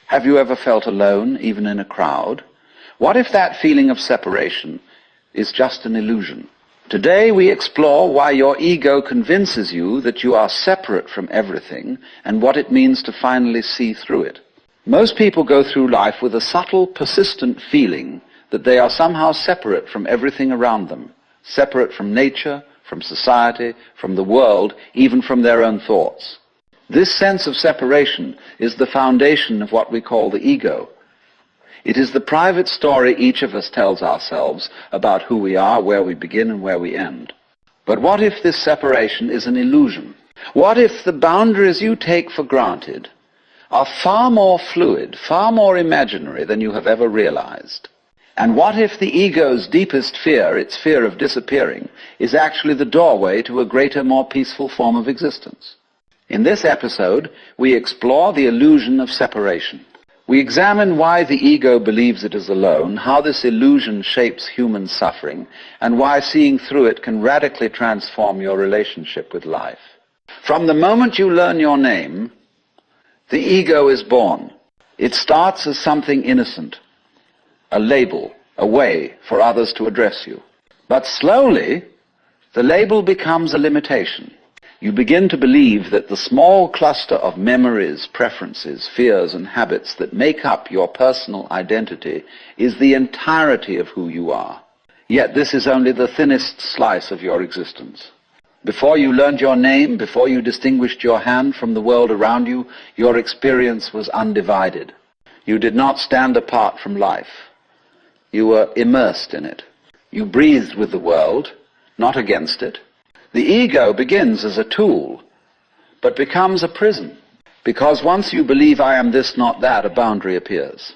Have you ever felt alone, even in a crowd? What if that feeling of separation is just an illusion? Today we explore why your ego convinces you that you are separate from everything and what it means to finally see through it. Most people go through life with a subtle, persistent feeling that they are somehow separate from everything around them, separate from nature, from society, from the world, even from their own thoughts. This sense of separation is the foundation of what we call the ego. It is the private story each of us tells ourselves about who we are, where we begin and where we end. But what if this separation is an illusion? What if the boundaries you take for granted are far more fluid, far more imaginary than you have ever realized? And what if the ego's deepest fear, its fear of disappearing, is actually the doorway to a greater, more peaceful form of existence? In this episode, we explore the illusion of separation. We examine why the ego believes it is alone, how this illusion shapes human suffering, and why seeing through it can radically transform your relationship with life. From the moment you learn your name, the ego is born. It starts as something innocent, a label, a way for others to address you. But slowly, the label becomes a limitation. You begin to believe that the small cluster of memories, preferences, fears, and habits that make up your personal identity is the entirety of who you are. Yet this is only the thinnest slice of your existence. Before you learned your name, before you distinguished your hand from the world around you, your experience was undivided. You did not stand apart from life. You were immersed in it. You breathed with the world, not against it. The ego begins as a tool, but becomes a prison. Because once you believe I am this, not that, a boundary appears.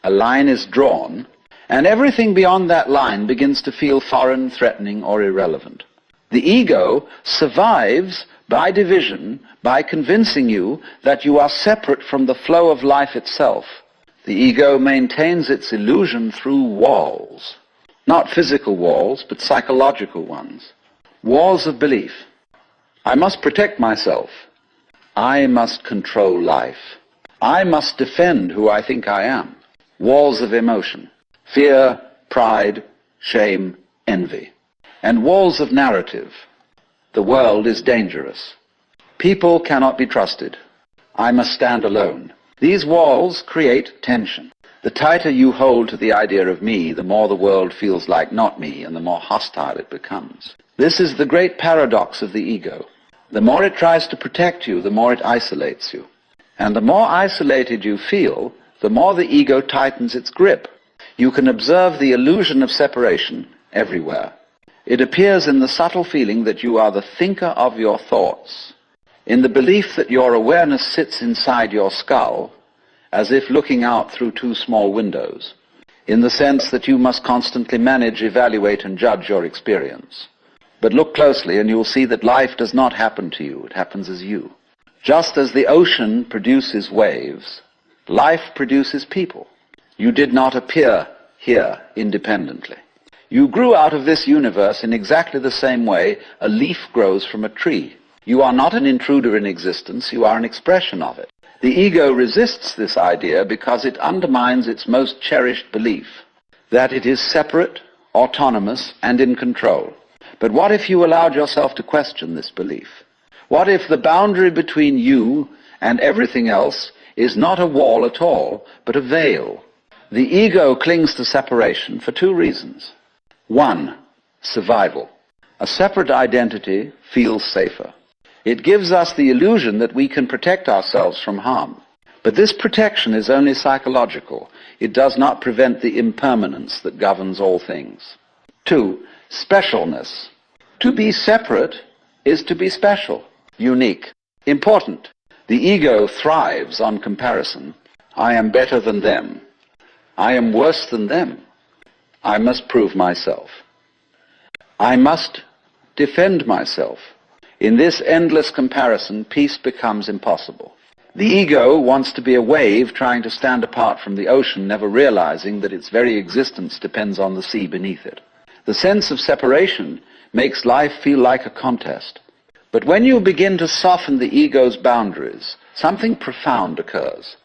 A line is drawn, and everything beyond that line begins to feel foreign, threatening, or irrelevant. The ego survives by division, by convincing you that you are separate from the flow of life itself. The ego maintains its illusion through walls. Not physical walls, but psychological ones. Walls of belief. I must protect myself. I must control life. I must defend who I think I am. Walls of emotion. Fear, pride, shame, envy. And walls of narrative. The world is dangerous. People cannot be trusted. I must stand alone. These walls create tension. The tighter you hold to the idea of me, the more the world feels like not me, and the more hostile it becomes. This is the great paradox of the ego. The more it tries to protect you, the more it isolates you. And the more isolated you feel, the more the ego tightens its grip. You can observe the illusion of separation everywhere. It appears in the subtle feeling that you are the thinker of your thoughts, in the belief that your awareness sits inside your skull, as if looking out through two small windows, in the sense that you must constantly manage, evaluate, and judge your experience. But look closely and you'll see that life does not happen to you, it happens as you. Just as the ocean produces waves, life produces people. You did not appear here independently. You grew out of this universe in exactly the same way a leaf grows from a tree. You are not an intruder in existence, you are an expression of it. The ego resists this idea because it undermines its most cherished belief, that it is separate, autonomous, and in control. But what if you allowed yourself to question this belief? What if the boundary between you and everything else is not a wall at all, but a veil? The ego clings to separation for two reasons. One, survival. A separate identity feels safer. It gives us the illusion that we can protect ourselves from harm. But this protection is only psychological. It does not prevent the impermanence that governs all things. Two, specialness. To be separate is to be special, unique, important. The ego thrives on comparison. I am better than them. I am worse than them. I must prove myself. I must defend myself. In this endless comparison, peace becomes impossible. The ego wants to be a wave trying to stand apart from the ocean, never realizing that its very existence depends on the sea beneath it. The sense of separation makes life feel like a contest. But when you begin to soften the ego's boundaries, something profound occurs.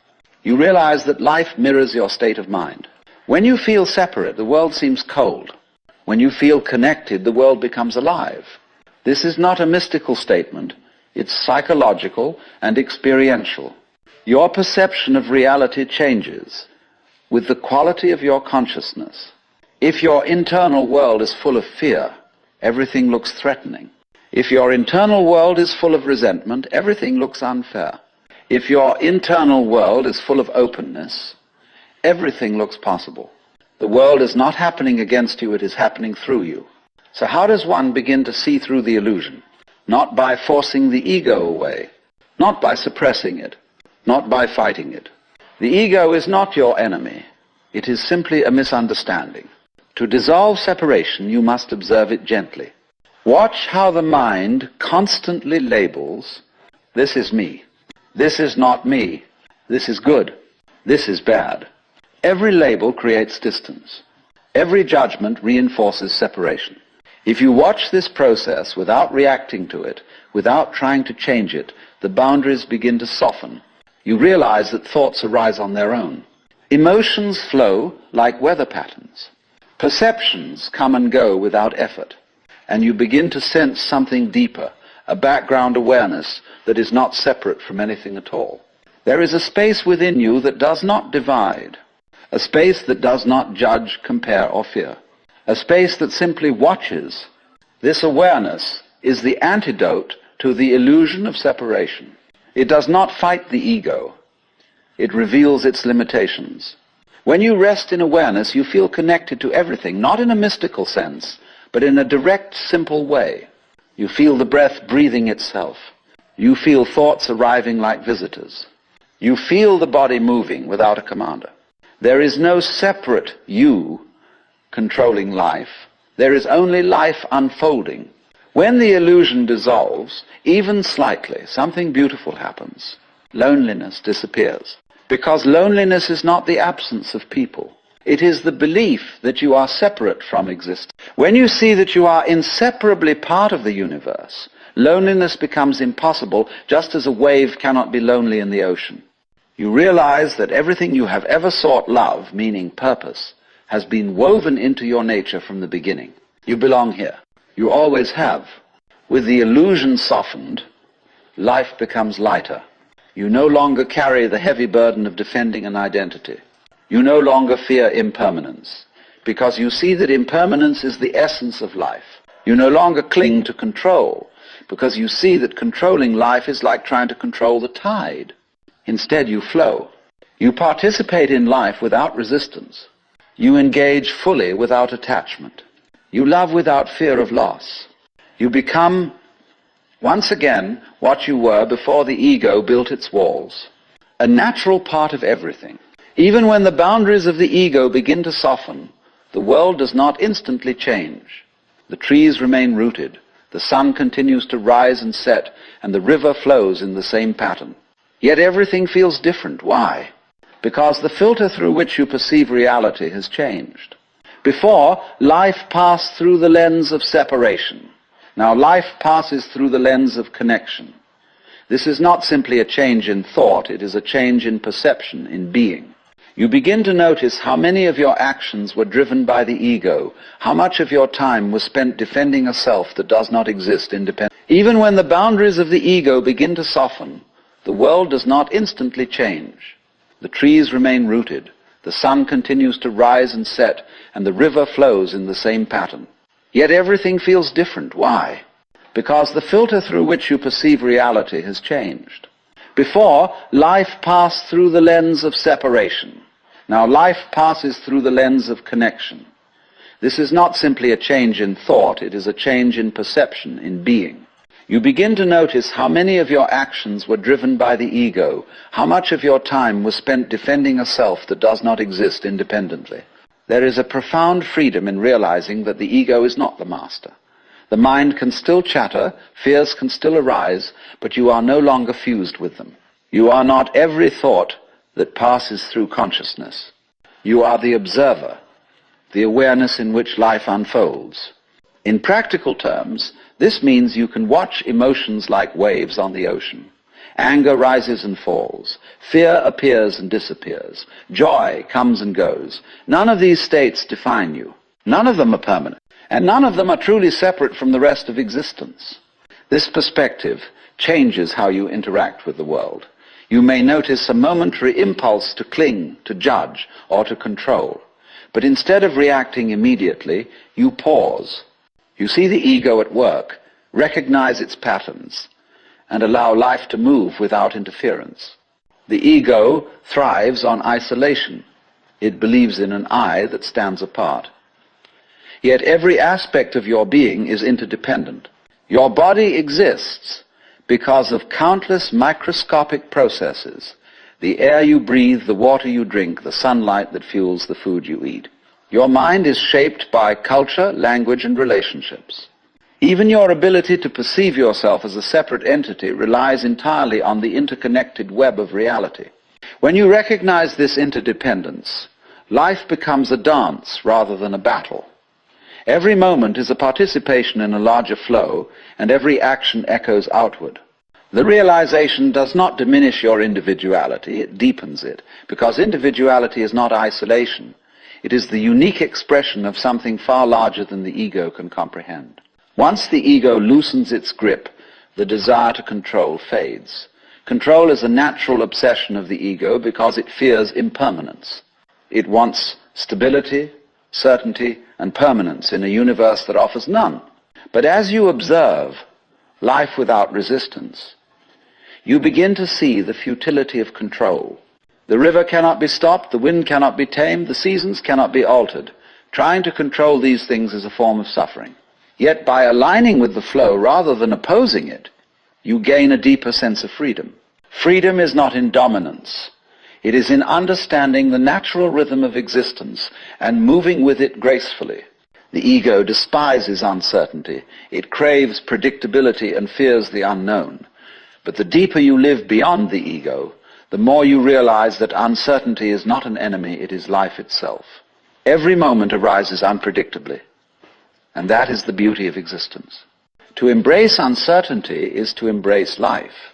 You realize that life mirrors your state of mind. When you feel separate, the world seems cold. When you feel connected, the world becomes alive. This is not a mystical statement. It's psychological and experiential. Your perception of reality changes with the quality of your consciousness. If your internal world is full of fear, everything looks threatening. If your internal world is full of resentment, everything looks unfair. If your internal world is full of openness, everything looks possible. The world is not happening against you, it is happening through you. So how does one begin to see through the illusion? Not by forcing the ego away, not by suppressing it, not by fighting it. The ego is not your enemy. It is simply a misunderstanding. To dissolve separation, you must observe it gently. Watch how the mind constantly labels, this is me, this is not me, this is good, this is bad. Every label creates distance. Every judgment reinforces separation. If you watch this process without reacting to it, without trying to change it, the boundaries begin to soften. You realize that thoughts arise on their own. Emotions flow like weather patterns. Perceptions come and go without effort. And you begin to sense something deeper, a background awareness that is not separate from anything at all. There is a space within you that does not divide, a space that does not judge, compare, or fear, a space that simply watches. This awareness is the antidote to the illusion of separation. It does not fight the ego. It reveals its limitations. When you rest in awareness, you feel connected to everything, not in a mystical sense, but in a direct, simple way. You feel the breath breathing itself. You feel thoughts arriving like visitors. You feel the body moving without a commander. There is no separate you controlling life. There is only life unfolding. When the illusion dissolves, even slightly, something beautiful happens. Loneliness disappears. Because loneliness is not the absence of people. It is the belief that you are separate from existence. When you see that you are inseparably part of the universe, loneliness becomes impossible, just as a wave cannot be lonely in the ocean. You realize that everything you have ever sought love, meaning purpose, has been woven into your nature from the beginning. You belong here. You always have. With the illusion softened, life becomes lighter. You no longer carry the heavy burden of defending an identity. You no longer fear impermanence, because you see that impermanence is the essence of life. You no longer cling to control, because you see that controlling life is like trying to control the tide. Instead, you flow. You participate in life without resistance. You engage fully without attachment. You love without fear of loss. You become, once again, what you were before the ego built its walls, a natural part of everything. Even when the boundaries of the ego begin to soften, the world does not instantly change. The trees remain rooted, the sun continues to rise and set, and the river flows in the same pattern. Yet everything feels different. Why? Because the filter through which you perceive reality has changed. Before, life passed through the lens of separation. Now life passes through the lens of connection. This is not simply a change in thought, it is a change in perception, in being. You begin to notice how many of your actions were driven by the ego, how much of your time was spent defending a self that does not exist independently. Even when the boundaries of the ego begin to soften, the world does not instantly change. The trees remain rooted, the sun continues to rise and set, and the river flows in the same pattern. Yet everything feels different. Why? Because the filter through which you perceive reality has changed. Before, life passed through the lens of separation. Now life passes through the lens of connection. This is not simply a change in thought, it is a change in perception, in being. You begin to notice how many of your actions were driven by the ego, how much of your time was spent defending a self that does not exist independently. There is a profound freedom in realizing that the ego is not the master. The mind can still chatter, fears can still arise, but you are no longer fused with them. You are not every thought that passes through consciousness. You are the observer, the awareness in which life unfolds. In practical terms, this means you can watch emotions like waves on the ocean. Anger rises and falls. Fear appears and disappears. Joy comes and goes. None of these states define you. None of them are permanent. And none of them are truly separate from the rest of existence. This perspective changes how you interact with the world. You may notice a momentary impulse to cling, to judge, or to control. But instead of reacting immediately, you pause. You see the ego at work, recognize its patterns, and allow life to move without interference. The ego thrives on isolation. It believes in an I that stands apart. Yet every aspect of your being is interdependent. Your body exists because of countless microscopic processes: the air you breathe, the water you drink, the sunlight that fuels the food you eat. Your mind is shaped by culture, language, and relationships. Even your ability to perceive yourself as a separate entity relies entirely on the interconnected web of reality. When you recognize this interdependence, life becomes a dance rather than a battle. Every moment is a participation in a larger flow, and every action echoes outward. The realization does not diminish your individuality, it deepens it, because individuality is not isolation. It is the unique expression of something far larger than the ego can comprehend. Once the ego loosens its grip, the desire to control fades. Control is a natural obsession of the ego because it fears impermanence. It wants stability, certainty, and permanence in a universe that offers none. But as you observe life without resistance, you begin to see the futility of control. The river cannot be stopped, the wind cannot be tamed, the seasons cannot be altered. Trying to control these things is a form of suffering. Yet by aligning with the flow rather than opposing it, you gain a deeper sense of freedom. Freedom is not in dominance. It is in understanding the natural rhythm of existence and moving with it gracefully. The ego despises uncertainty. It craves predictability and fears the unknown. But the deeper you live beyond the ego, the more you realize that uncertainty is not an enemy, it is life itself. Every moment arises unpredictably, and that is the beauty of existence. To embrace uncertainty is to embrace life.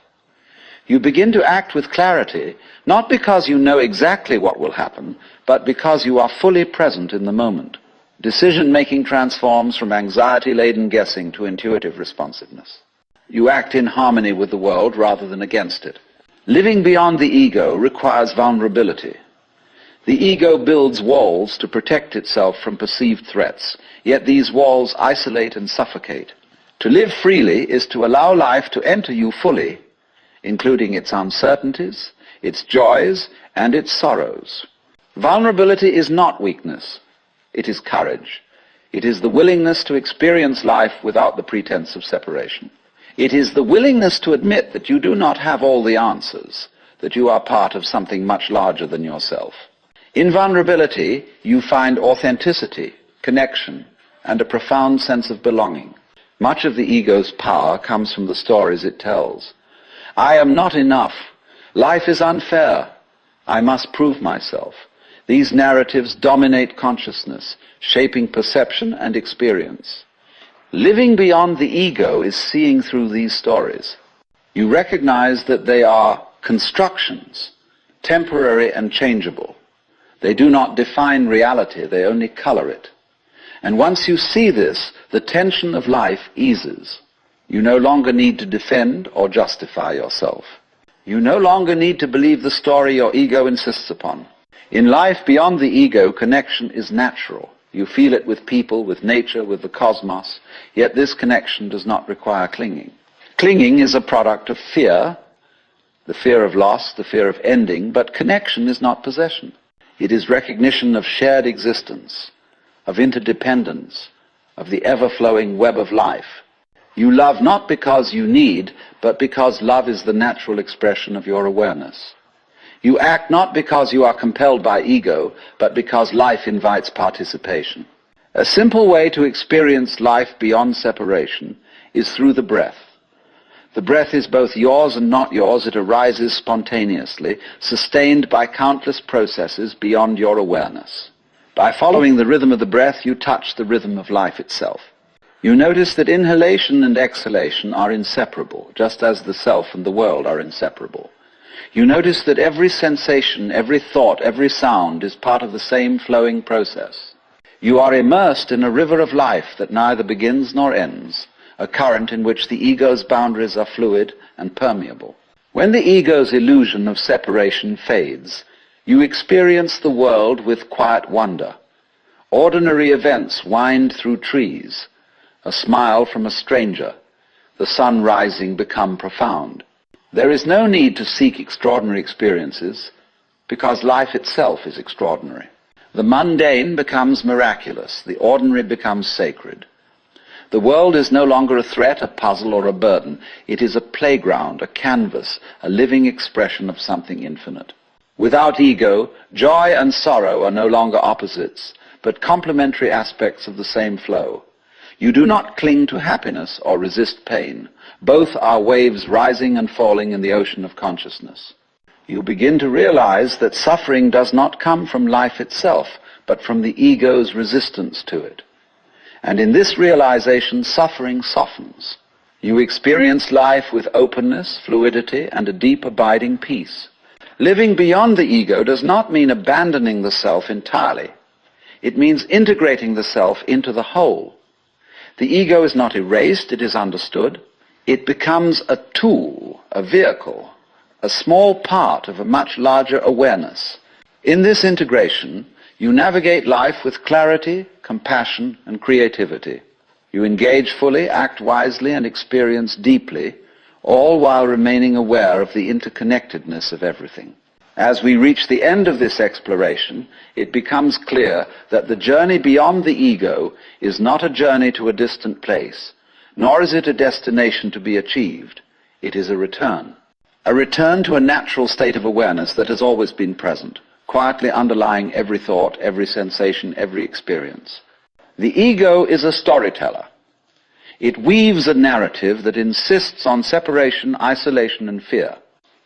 You begin to act with clarity, not because you know exactly what will happen, but because you are fully present in the moment. Decision-making transforms from anxiety-laden guessing to intuitive responsiveness. You act in harmony with the world rather than against it. Living beyond the ego requires vulnerability. The ego builds walls to protect itself from perceived threats, yet these walls isolate and suffocate. To live freely is to allow life to enter you fully, including its uncertainties, its joys, and its sorrows. Vulnerability is not weakness. It is courage. It is the willingness to experience life without the pretense of separation. It is the willingness to admit that you do not have all the answers, that you are part of something much larger than yourself. In vulnerability, you find authenticity, connection, and a profound sense of belonging. Much of the ego's power comes from the stories it tells. I am not enough. Life is unfair. I must prove myself. These narratives dominate consciousness, shaping perception and experience. Living beyond the ego is seeing through these stories. You recognize that they are constructions, temporary and changeable. They do not define reality, they only color it. And once you see this, the tension of life eases. You no longer need to defend or justify yourself. You no longer need to believe the story your ego insists upon. In life beyond the ego, connection is natural. You feel it with people, with nature, with the cosmos, yet this connection does not require clinging. Clinging is a product of fear, the fear of loss, the fear of ending, but connection is not possession. It is recognition of shared existence, of interdependence, of the ever-flowing web of life. You love not because you need, but because love is the natural expression of your awareness. You act not because you are compelled by ego, but because life invites participation. A simple way to experience life beyond separation is through the breath. The breath is both yours and not yours. It arises spontaneously, sustained by countless processes beyond your awareness. By following the rhythm of the breath, you touch the rhythm of life itself. You notice that inhalation and exhalation are inseparable, just as the self and the world are inseparable. You notice that every sensation, every thought, every sound is part of the same flowing process. You are immersed in a river of life that neither begins nor ends, a current in which the ego's boundaries are fluid and permeable. When the ego's illusion of separation fades, you experience the world with quiet wonder. Ordinary events wind through trees, a smile from a stranger, the sun rising become profound. There is no need to seek extraordinary experiences, because life itself is extraordinary. The mundane becomes miraculous, the ordinary becomes sacred. The world is no longer a threat, a puzzle, or a burden. It is a playground, a canvas, a living expression of something infinite. Without ego, joy and sorrow are no longer opposites, but complementary aspects of the same flow. You do not cling to happiness or resist pain. Both are waves rising and falling in the ocean of consciousness. You begin to realize that suffering does not come from life itself, but from the ego's resistance to it. And in this realization, suffering softens. You experience life with openness, fluidity, and a deep abiding peace. Living beyond the ego does not mean abandoning the self entirely. It means integrating the self into the whole. The ego is not erased, it is understood. It becomes a tool, a vehicle, a small part of a much larger awareness. In this integration, you navigate life with clarity, compassion, and creativity. You engage fully, act wisely, and experience deeply, all while remaining aware of the interconnectedness of everything. As we reach the end of this exploration, it becomes clear that the journey beyond the ego is not a journey to a distant place, nor is it a destination to be achieved. It is a return to a natural state of awareness that has always been present, quietly underlying every thought, every sensation, every experience. The ego is a storyteller. It weaves a narrative that insists on separation, isolation, and fear.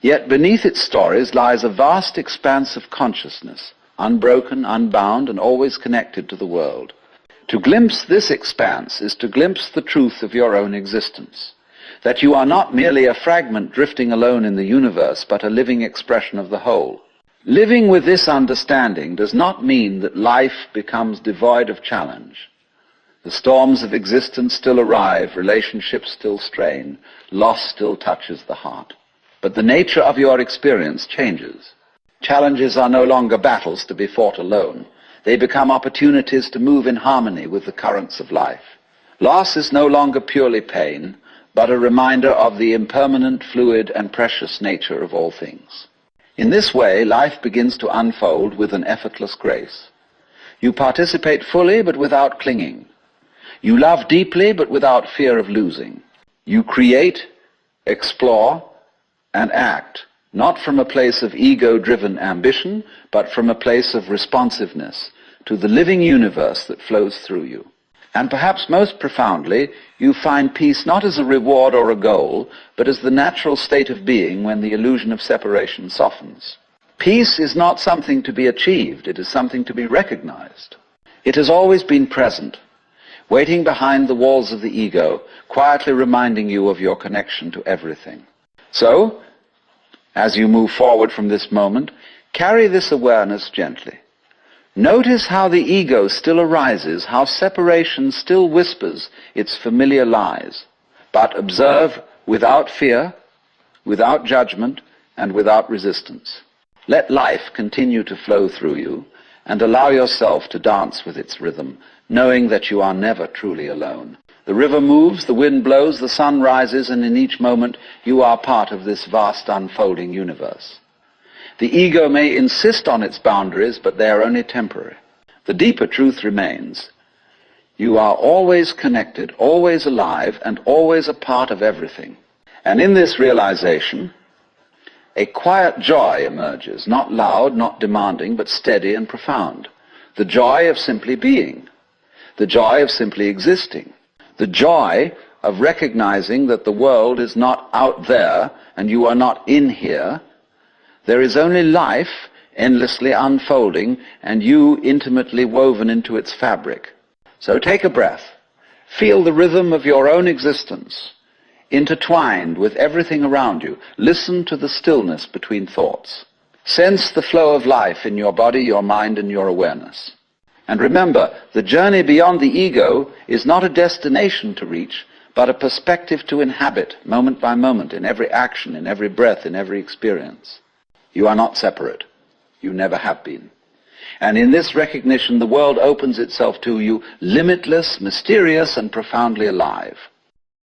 Yet beneath its stories lies a vast expanse of consciousness, unbroken, unbound, and always connected to the world. To glimpse this expanse is to glimpse the truth of your own existence, that you are not merely a fragment drifting alone in the universe, but a living expression of the whole. Living with this understanding does not mean that life becomes devoid of challenge. The storms of existence still arrive, relationships still strain, loss still touches the heart. But the nature of your experience changes. Challenges are no longer battles to be fought alone. They become opportunities to move in harmony with the currents of life. Loss is no longer purely pain, but a reminder of the impermanent, fluid, and precious nature of all things. In this way, life begins to unfold with an effortless grace. You participate fully, but without clinging. You love deeply, but without fear of losing. You create, explore, and act, not from a place of ego-driven ambition, but from a place of responsiveness to the living universe that flows through you. And perhaps most profoundly, you find peace not as a reward or a goal, but as the natural state of being when the illusion of separation softens. Peace is not something to be achieved, it is something to be recognized. It has always been present, waiting behind the walls of the ego, quietly reminding you of your connection to everything. So, as you move forward from this moment, carry this awareness gently. Notice how the ego still arises, how separation still whispers its familiar lies, but observe without fear, without judgment, and without resistance. Let life continue to flow through you, and allow yourself to dance with its rhythm, knowing that you are never truly alone. The river moves, the wind blows, the sun rises, and in each moment you are part of this vast unfolding universe. The ego may insist on its boundaries, but they are only temporary. The deeper truth remains. You are always connected, always alive, and always a part of everything. And in this realization, a quiet joy emerges, not loud, not demanding, but steady and profound. The joy of simply being, the joy of simply existing, the joy of recognizing that the world is not out there and you are not in here. There is only life endlessly unfolding and you intimately woven into its fabric. So take a breath. Feel the rhythm of your own existence, intertwined with everything around you. Listen to the stillness between thoughts. Sense the flow of life in your body, your mind, and your awareness. And remember, the journey beyond the ego is not a destination to reach, but a perspective to inhabit, moment by moment, in every action, in every breath, in every experience. You are not separate. You never have been. And in this recognition, the world opens itself to you, limitless, mysterious, and profoundly alive.